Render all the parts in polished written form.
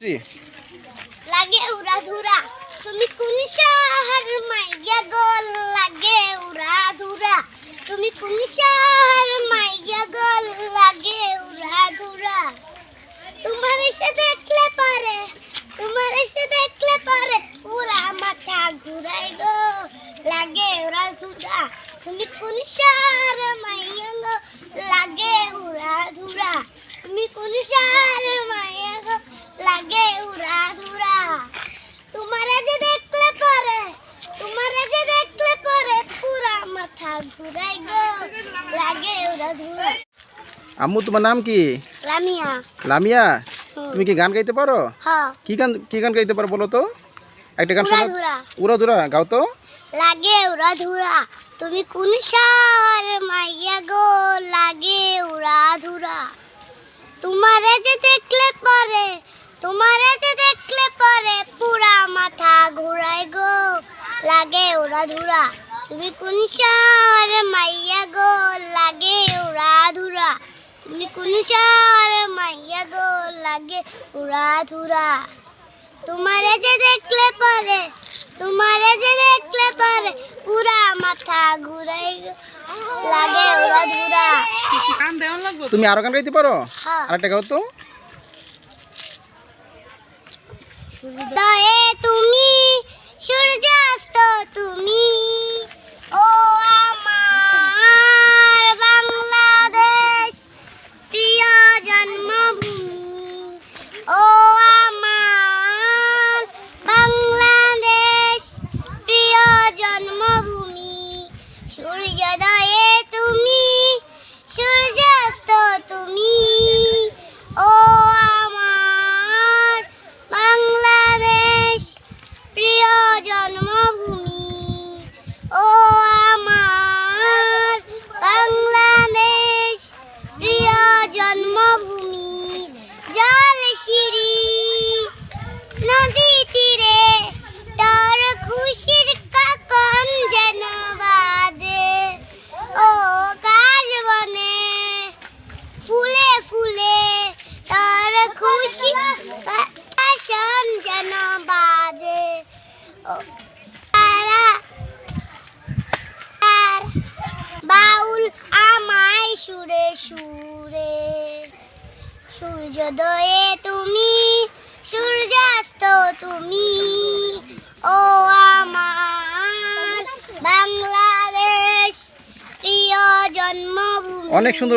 জি। লাগে উড়াধুরা তুমি কোন শহর মাইয়া গো লাগে উড়াধুরা তুমি কোন শহর মাইয়া গো লাগে উড়াধুরা তোমার এসে দেখলে পারে পুরা মাথা ঘুরাই গো লাগে উড়াধুরা তুমি কোন শহর মাইয়া গো লাগে উড়াধুরা তুমি কোন শহর মাইয়া গো লাগে উড়াধুরা তোমারে যে দেখলে পরে পুরা মাথা ঘুরাই গো লাগে উড়াধুরা। আম্মু তোমার নাম কি? লামিয়া। লামিয়া, তুমি কি গান গাইতে পারো? হ্যাঁ। কি গান গাইতে পারো বলো তো? একটা গান শোনাও। উড়াধুরা গাও তো। লাগে উড়াধুরা তুমি কোন শহর মাইয়া গো লাগে উড়াধুরা তোমারে যে দেখলে পরে পুরা মাথা ঘুরাই গো লাগে উড়াধুরা তুমি কোন শহর মাইয়া গো লাগে উড়াধুরা তুমি কোন শহর মাইয়া গো লাগে উড়াধুরা তোমারে যে দেখলে পরে পুরা মাথা ঘুরাই গো লাগে উড়াধুরা। তুমি আরো গান গাইতে পারো? হ্যাঁ। আরেকটা গাও তো। দয়ে তুমি সূর্যাস্ত তুমি ও আমার বাংলাদেশ প্রিয় জন্মভূমি ও আমার বাংলাদেশ প্রিয় জন্মভূমি সূর্যোদয়ে তুমি সূর্যাস্ত তুমি ও আমার বাংলাদেশ প্রিয় জন্মভূমি ও আমার বাংলাদেশ প্রিয় জন্মভূমি জলশিরি নদী তীরে তোর খুশির কাকন যেন বাজে ও কাশ বনে ফুলে ফুলে তোর খুশি আসন যেন বাজে ও তারা বাউল আমায় সুরে সুরে সূর্যোদয়ে তুমি সূর্যাস্ত তুমি ও আমার বাংলাদেশ প্রিয় জন্মভূমি। অনেক সুন্দর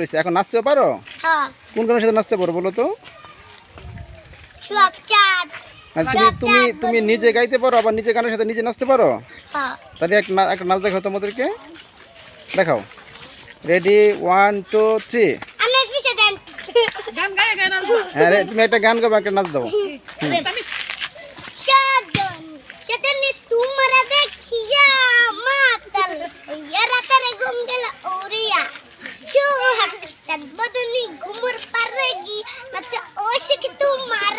হয়েছে। এখন নাচতে পারো? হ্যাঁ। কোন গানের সাথে নাচতে পারো বলো তো? সব চাঁদ। তুমি নিজে গাইতে পারো আবার নিজে গানের সাথে নিজে নাচতে পারো? হ্যাঁ। তাহলে একটা নাচ দেখাও তোমাদেরকে, দেখাও। রেডি 1 2 3। আমার পিছে দেন হ্যাঁ তুমি একটা গান গাও, একটা নাচ দাও। সাধন সেদিন তোমরা দেখিয়া মাতাল হইয়া রাতারে ঘুম গেল ওরিয়া সুহাগ চাঁদ বদনি ঘুমুর পারে গি নাচ ওশিক তোমার